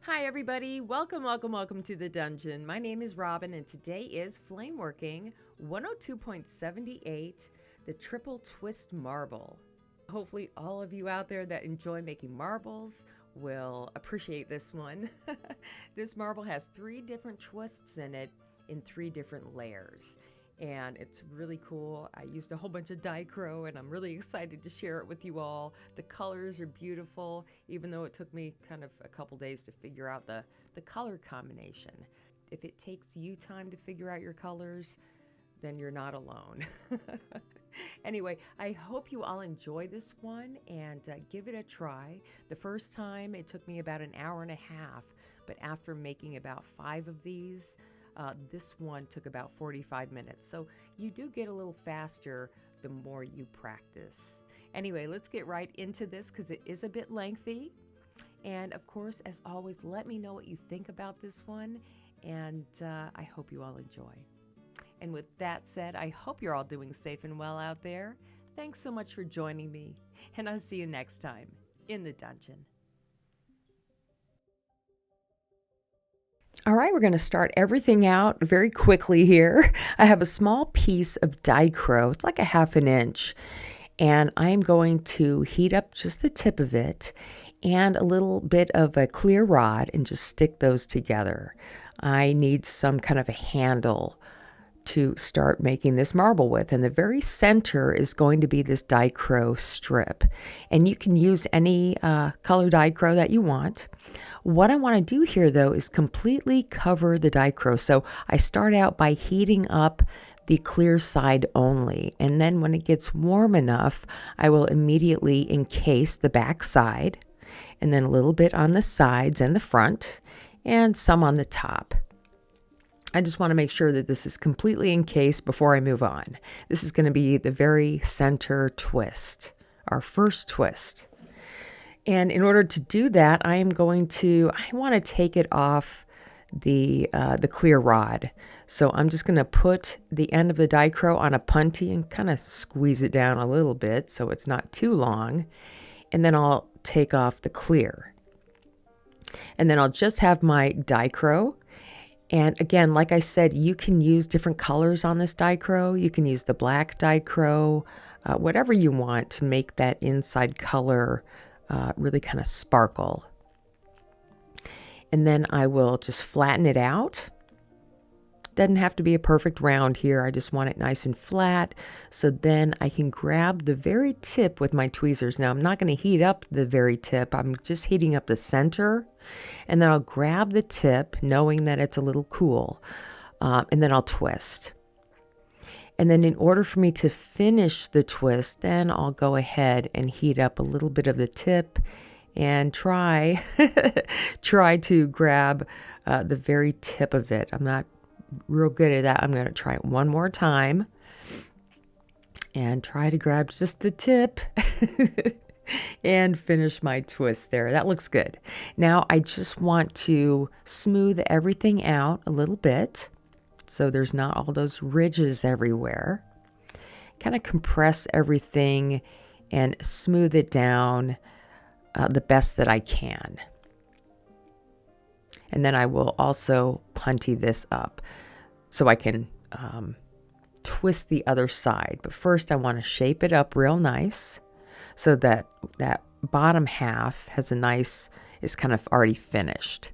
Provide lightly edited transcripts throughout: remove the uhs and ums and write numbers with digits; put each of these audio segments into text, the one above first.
Hi everybody, welcome to the dungeon. My name is Robin and today is Flameworking 102.78, the triple twist marble. Hopefully all of you out there that enjoy making marbles will appreciate this one. This marble has 3 different twists in it in 3 different layers. And it's really cool. I used a whole bunch of dichro and I'm really excited to share it with you all. The colors are beautiful, even though it took me kind of a couple days to figure out the color combination. If it takes you time to figure out your colors, then you're not alone. Anyway, I hope you all enjoy this one and give it a try. The first time it took me about an hour and a half, but after making about 5 of these, this one took about 45 minutes. So you do get a little faster the more you practice. Anyway, let's get right into this because it is a bit lengthy. And of course, as always, let me know what you think about this one. And I hope you all enjoy. And with that said, I hope you're all doing safe and well out there. Thanks so much for joining me. And I'll see you next time in the dungeon. All right, we're going to start everything out very quickly here. I have a small piece of dichro. It's like a 1/2 inch. And I'm going to heat up just the tip of it and a little bit of a clear rod and just stick those together. I need some kind of a handle to start making this marble with, and the very center is going to be this dichro strip, and you can use any color dichro that you want. What I want to do here though is completely cover the dichro, so I start out by heating up the clear side only, and then when it gets warm enough I will immediately encase the back side, and then a little bit on the sides and the front, and some on the top. I just want to make sure that this is completely encased before I move on. This is going to be the very center twist, our first twist. And in order to do that, I want to take it off the clear rod. So I'm just going to put the end of the dichro on a puntee and kind of squeeze it down a little bit so it's not too long. And then I'll take off the clear. And then I'll just have my dichro. And again, like I said, you can use different colors on this dichro. You can use the black dichro, whatever you want to make that inside color really kind of sparkle. And then I will just flatten it out. Doesn't have to be a perfect round here. I just want it nice and flat. So then I can grab the very tip with my tweezers. Now I'm not going to heat up the very tip. I'm just heating up the center. And then I'll grab the tip knowing that it's a little cool. And then I'll twist. And then in order for me to finish the twist, then I'll go ahead and heat up a little bit of the tip and try to grab the very tip of it. I'm not real good at that. I'm going to try it one more time and try to grab just the tip and finish my twist there. That looks good. Now I just want to smooth everything out a little bit so there's not all those ridges everywhere. Kind of compress everything and smooth it down the best that I can. And then I will also puntee this up so I can twist the other side. But first I want to shape it up real nice so that that bottom half is kind of already finished.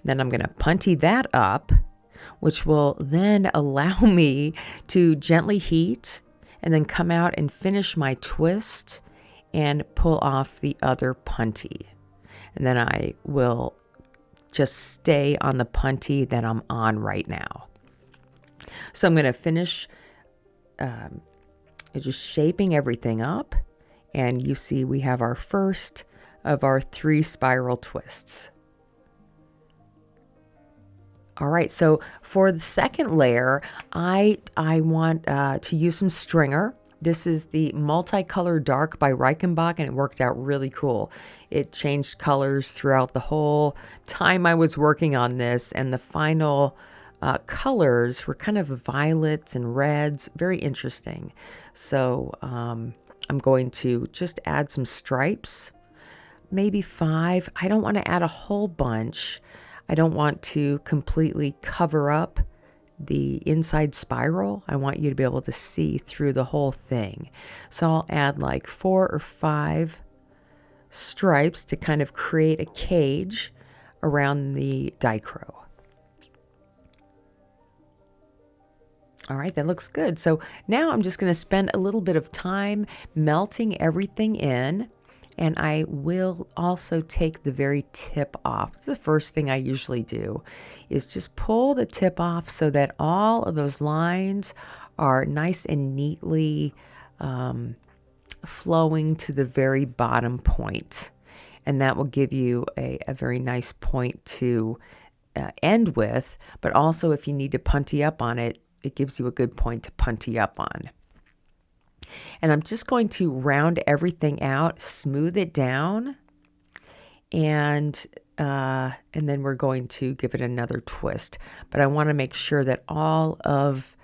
Then I'm going to puntee that up, which will then allow me to gently heat and then come out and finish my twist and pull off the other puntee. And then I will just stay on the puntee that I'm on right now. So I'm going to finish just shaping everything up. And you see we have our first of our 3 spiral twists. All right, so for the second layer, I want to use some stringer. This is the Multicolor Dark by Reichenbach, and it worked out really cool. It changed colors throughout the whole time I was working on this, and the final colors were kind of violets and reds, very interesting. So I'm going to just add some stripes, maybe 5. I don't want to add a whole bunch. I don't want to completely cover up the inside spiral. I want you to be able to see through the whole thing. So I'll add like 4 or 5 stripes to kind of create a cage around the dichro. All right, that looks good. So now I'm just going to spend a little bit of time melting everything in, and I will also take the very tip off. The first thing I usually do is just pull the tip off so that all of those lines are nice and neatly flowing to the very bottom point. And that will give you a very nice point to end with, but also if you need to punty up on it, it gives you a good point to punty up on. And I'm just going to round everything out, smooth it down, and then we're going to give it another twist. But I want to make sure that all of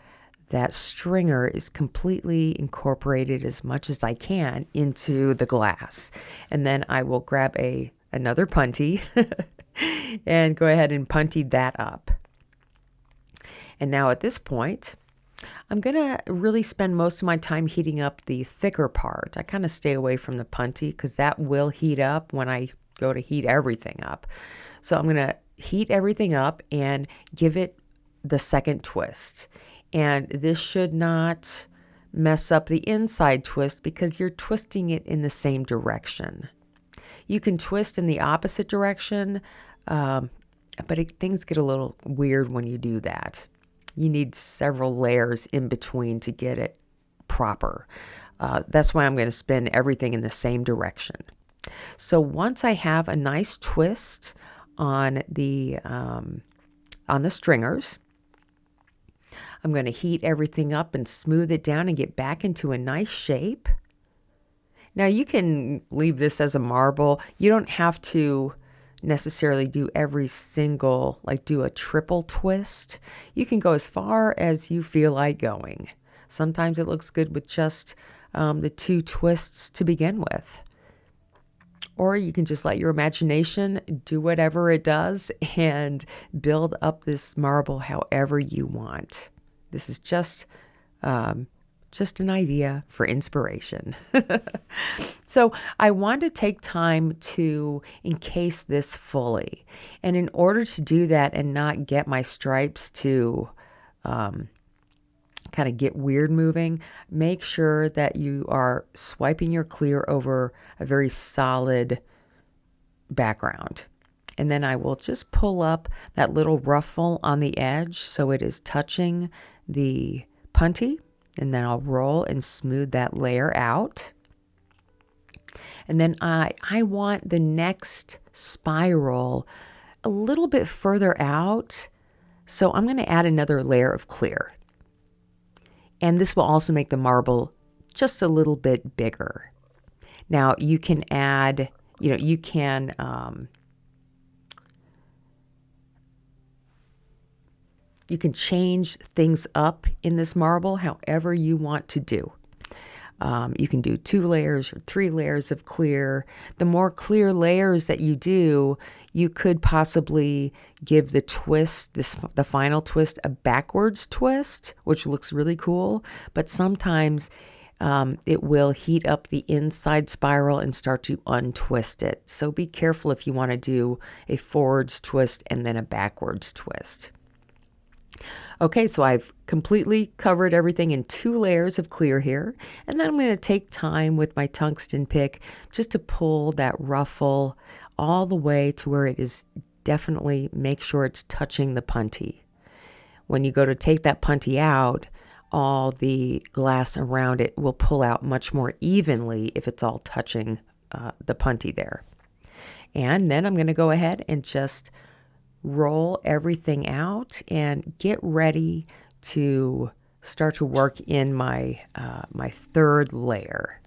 that stringer is completely incorporated as much as I can into the glass. And then I will grab another punty and go ahead and punty that up. And now at this point, I'm going to really spend most of my time heating up the thicker part. I kind of stay away from the punty because that will heat up when I go to heat everything up. So I'm going to heat everything up and give it the second twist. And this should not mess up the inside twist because you're twisting it in the same direction. You can twist in the opposite direction, but things get a little weird when you do that. You need several layers in between to get it proper. That's why I'm going to spin everything in the same direction. So once I have a nice twist on the stringers, I'm going to heat everything up and smooth it down and get back into a nice shape. Now you can leave this as a marble. You don't have to necessarily do every single, like do a triple twist. You can go as far as you feel like going. Sometimes it looks good with just the 2 twists to begin with. Or you can just let your imagination do whatever it does and build up this marble however you want. This is just an idea for inspiration. So I want to take time to encase this fully. And in order to do that and not get my stripes to kind of get weird moving, make sure that you are swiping your clear over a very solid background. And then I will just pull up that little ruffle on the edge so it is touching the punty. And then I'll roll and smooth that layer out. And then I want the next spiral a little bit further out. So I'm going to add another layer of clear. And this will also make the marble just a little bit bigger. Now you can add, you can change things up in this marble however you want to do. You can do 2 layers or 3 layers of clear. The more clear layers that you do, you could possibly give the twist, the final twist, a backwards twist, which looks really cool. But sometimes it will heat up the inside spiral and start to untwist it. So be careful if you want to do a forwards twist and then a backwards twist. Okay, so I've completely covered everything in 2 layers of clear here. And then I'm going to take time with my tungsten pick just to pull that ruffle all the way to where it is definitely, make sure it's touching the punty. When you go to take that punty out, all the glass around it will pull out much more evenly if it's all touching the punty there. And then I'm going to go ahead and just roll everything out and get ready to start to work in my my 3rd layer,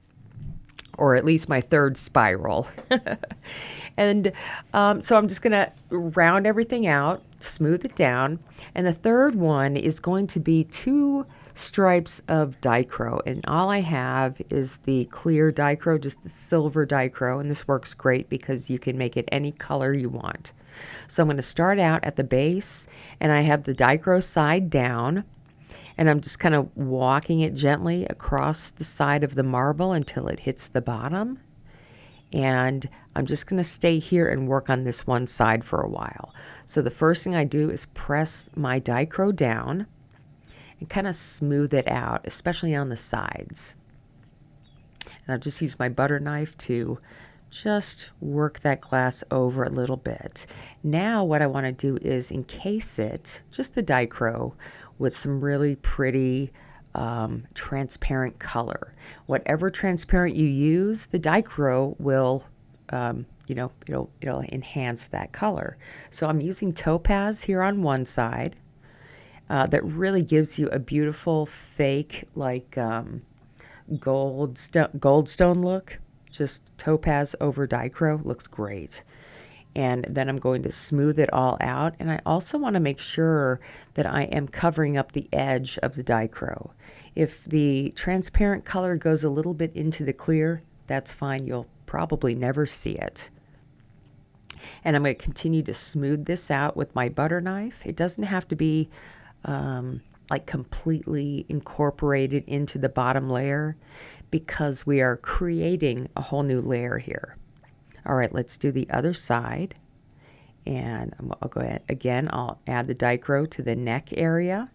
or at least my 3rd spiral. And so I'm just going to round everything out, smooth it down, and the 3rd one is going to be 2 stripes of dichro, and all I have is the clear dichro, just the silver dichro, and this works great because you can make it any color you want. So I'm going to start out at the base, and I have the dichro side down, and I'm just kind of walking it gently across the side of the marble until it hits the bottom. And I'm just going to stay here and work on this one side for a while. So the first thing I do is press my dichro down and kind of smooth it out, especially on the sides. And I'll just use my butter knife to just work that glass over a little bit. Now what I want to do is encase it, just the dichro, with some really pretty transparent color. Whatever transparent you use, the dichro will, it'll enhance that color. So I'm using topaz here on one side. That really gives you a beautiful fake, like goldstone look. Just topaz over dichro looks great. And then I'm going to smooth it all out. And I also want to make sure that I am covering up the edge of the dichro. If the transparent color goes a little bit into the clear, that's fine. You'll probably never see it. And I'm going to continue to smooth this out with my butter knife. It doesn't have to be like completely incorporated into the bottom layer because we are creating a whole new layer here. All right, let's do the other side. And I'll go ahead again. I'll add the dichro to the neck area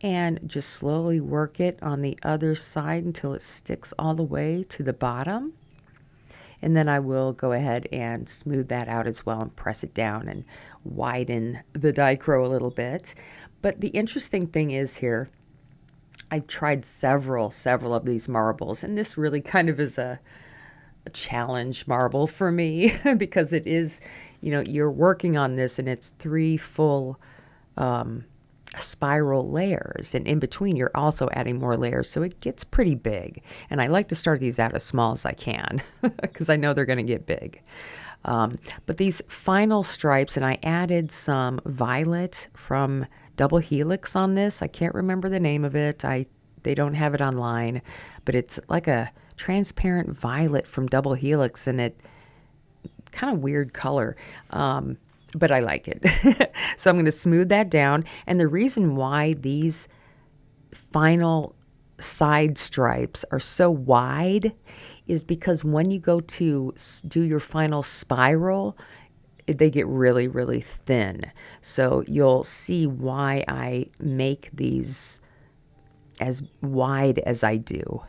and just slowly work it on the other side until it sticks all the way to the bottom. And then I will go ahead and smooth that out as well and press it down and widen the dichro a little bit. But the interesting thing is here, I've tried several of these marbles, and this really kind of is a challenge marble for me because it is, you're working on this and it's 3 full spiral layers, and in between you're also adding more layers, so it gets pretty big. And I like to start these out as small as I can because I know they're going to get big. But these final stripes, and I added some violet from Double Helix on this. I can't remember the name of it. They don't have it online, but it's like a transparent violet from Double Helix, and it kind of weird color, but I like it. So I'm going to smooth that down. And the reason why these final side stripes are so wide is because when you go to do your final spiral, they get really, really thin. So you'll see why I make these as wide as I do.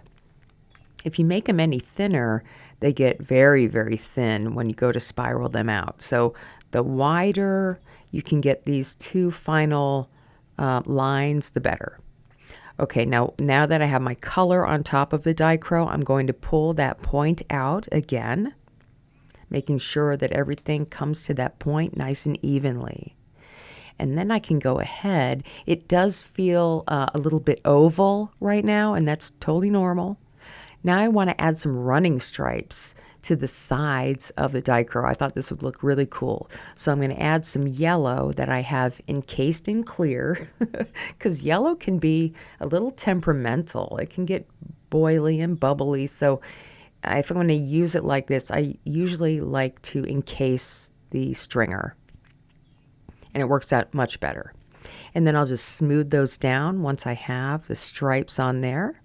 If you make them any thinner, they get very, very thin when you go to spiral them out. So the wider you can get these 2 final lines, the better. Okay, now that I have my color on top of the dichro, I'm going to pull that point out again, making sure that everything comes to that point nice and evenly. And then I can go ahead. It does feel a little bit oval right now, and that's totally normal. Now I want to add some running stripes to the sides of the dichro. I thought this would look really cool. So I'm going to add some yellow that I have encased in clear because yellow can be a little temperamental. It can get boily and bubbly. So if I'm going to use it like this, I usually like to encase the stringer, and it works out much better. And then I'll just smooth those down once I have the stripes on there.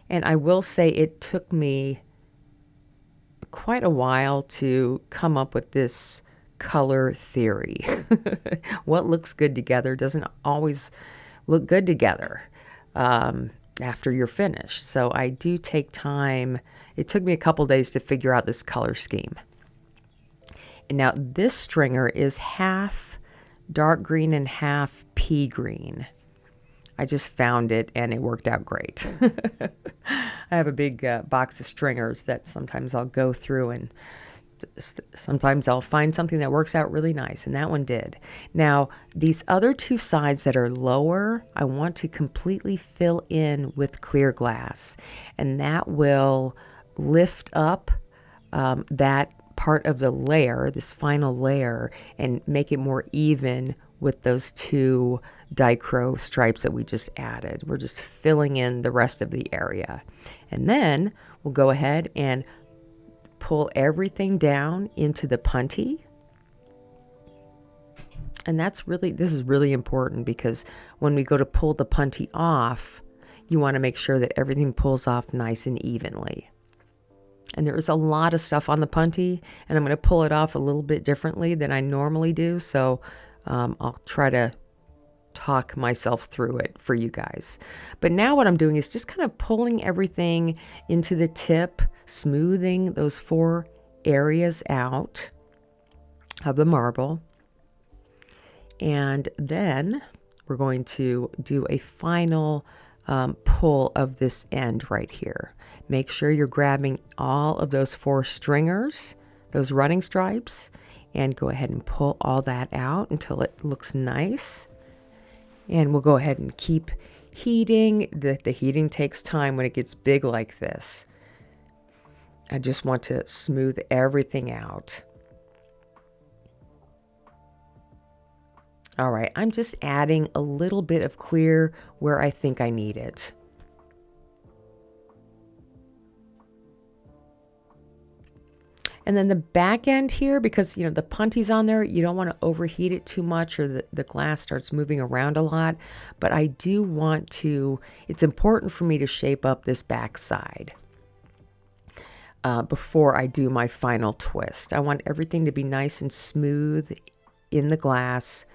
And I will say it took me quite a while to come up with this color theory. What looks good together doesn't always look good together after you're finished. So I do take time. It took me a couple days to figure out this color scheme. And now this stringer is half dark green and half pea green. I just found it and it worked out great. I have a big box of stringers that sometimes I'll go through, and sometimes I'll find something that works out really nice, and that one did. Now, these other 2 sides that are lower, I want to completely fill in with clear glass, and that will lift up that part of the layer, this final layer, and make it more even with those two dichro stripes that we just added. We're just filling in the rest of the area. And then we'll go ahead and pull everything down into the punty. And this is really important, because when we go to pull the punty off, you want to make sure that everything pulls off nice and evenly. And there is a lot of stuff on the punty, and I'm going to pull it off a little bit differently than I normally do. So I'll try to talk myself through it for you guys. But now what I'm doing is just kind of pulling everything into the tip, smoothing those 4 areas out of the marble. And then we're going to do a final pull of this end right here. Make sure you're grabbing all of those 4 stringers, those running stripes, and go ahead and pull all that out until it looks nice. And we'll go ahead and keep heating. The heating takes time when it gets big like this. I just want to smooth everything out. All right, I'm just adding a little bit of clear where I think I need it. And then the back end here, because the punty's on there, you don't want to overheat it too much, or the glass starts moving around a lot. But I do want to, it's important for me to shape up this back side before I do my final twist. I want everything to be nice and smooth in the glass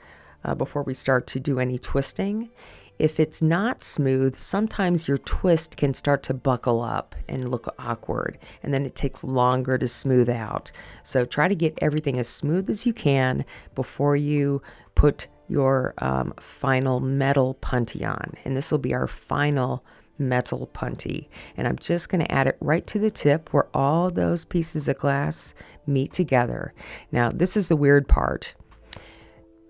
before we start to do any twisting. If it's not smooth, sometimes your twist can start to buckle up and look awkward, and then it takes longer to smooth out. So try to get everything as smooth as you can before you put your final metal punty on. And this will be our final metal punty. And I'm just going to add it right to the tip where all those pieces of glass meet together. Now, this is the weird part.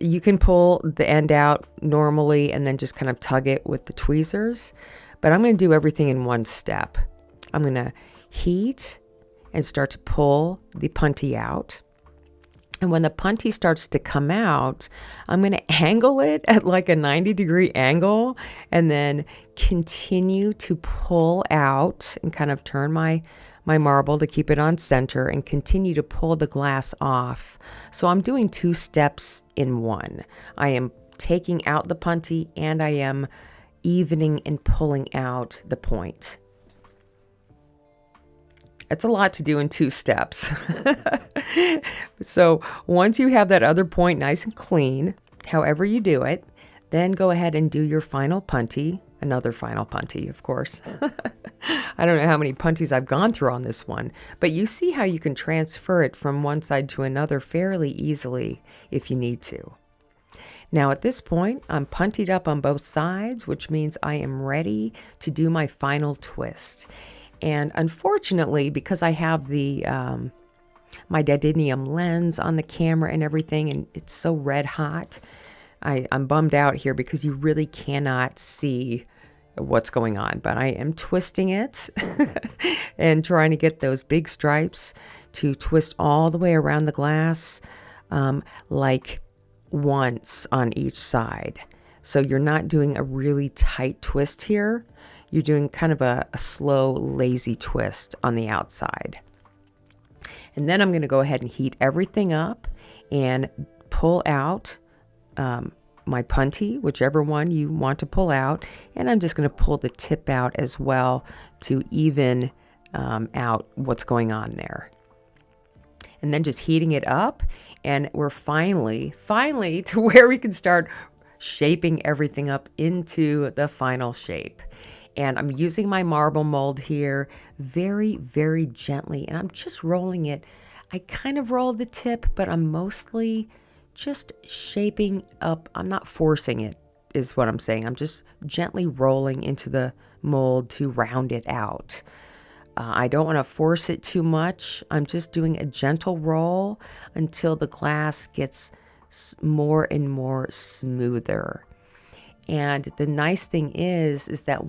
You can pull the end out normally and then just kind of tug it with the tweezers, but I'm going to do everything in one step. I'm going to heat and start to pull the punty out. And when the punty starts to come out, I'm going to angle it at like a 90-degree angle and then continue to pull out and kind of turn my marble to keep it on center and continue to pull the glass off. So I'm doing 2 steps in one. I am taking out the punty and I am evening and pulling out the point. It's a lot to do in 2 steps. So once you have that other point nice and clean, however you do it, then go ahead and do your final punty, another final punty, of course. I don't know how many punties I've gone through on this one, but you see how you can transfer it from one side to another fairly easily if you need to. Now at this point, I'm puntied up on both sides, which means I am ready to do my final twist. And unfortunately, because I have the my Didinium lens on the camera and everything, and it's so red hot, I'm bummed out here because you really cannot see what's going on. But I am twisting it and trying to get those big stripes to twist all the way around the glass, like once on each side. So you're not doing a really tight twist here. You're doing kind of a slow, lazy twist on the outside. And then I'm going to go ahead and heat everything up and pull out my punty, whichever one you want to pull out. And I'm just going to pull the tip out as well to even out what's going on there. And then just heating it up. And we're finally to where we can start shaping everything up into the final shape. And I'm using my marble mold here very, very gently. And I'm just rolling it. I kind of roll the tip, but I'm mostly just shaping up. I'm not forcing it, is what I'm saying. I'm just gently rolling into the mold to round it out. I don't want to force it too much. I'm just doing a gentle roll until the glass gets more and more smoother. And the nice thing is that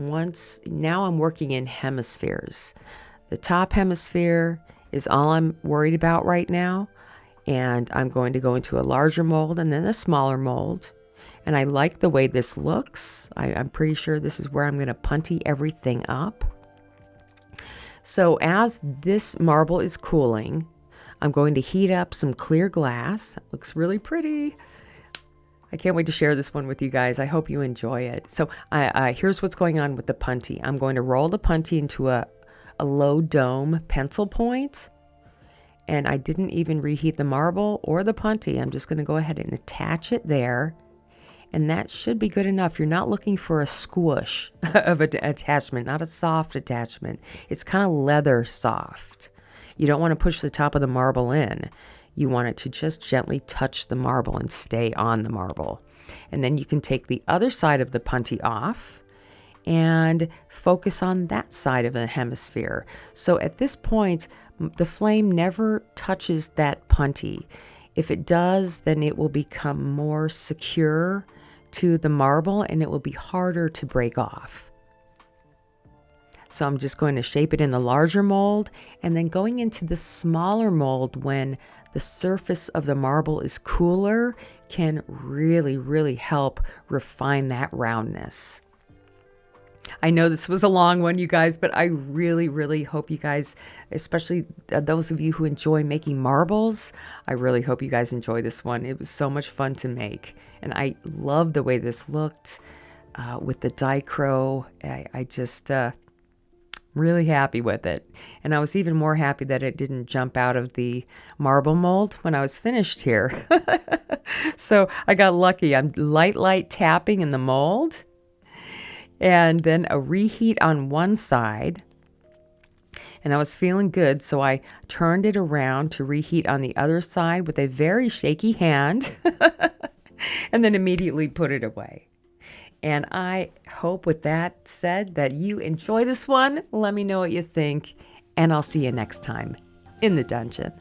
now I'm working in hemispheres. The top hemisphere is all I'm worried about right now. And I'm going to go into a larger mold and then a smaller mold. And I like the way this looks. I'm pretty sure this is where I'm going to punty everything up. So as this marble is cooling, I'm going to heat up some clear glass. It looks really pretty. I can't wait to share this one with you guys. I hope you enjoy it. So here's what's going on with the punty. I'm going to roll the punty into a low dome pencil point. And I didn't even reheat the marble or the punty. I'm just going to go ahead and attach it there. And that should be good enough. You're not looking for a squish of an attachment, not a soft attachment. It's kind of leather soft. You don't want to push the top of the marble in. You want it to just gently touch the marble and stay on the marble. And then you can take the other side of the punty off and focus on that side of the hemisphere. So at this point, the flame never touches that punty. If it does, then it will become more secure to the marble and it will be harder to break off. So I'm just going to shape it in the larger mold and then going into the smaller mold when the surface of the marble is cooler can really, really help refine that roundness. I know this was a long one, you guys, but I really, really hope you guys, especially those of you who enjoy making marbles, I really hope you guys enjoy this one. It was so much fun to make. And I love the way this looked with the dichro. I just really happy with it. And I was even more happy that it didn't jump out of the marble mold when I was finished here. So I got lucky. I'm light tapping in the mold. And then a reheat on one side. And I was feeling good, so I turned it around to reheat on the other side with a very shaky hand. And then immediately put it away. And I hope with that said that you enjoy this one. Let me know what you think. And I'll see you next time in the dungeon.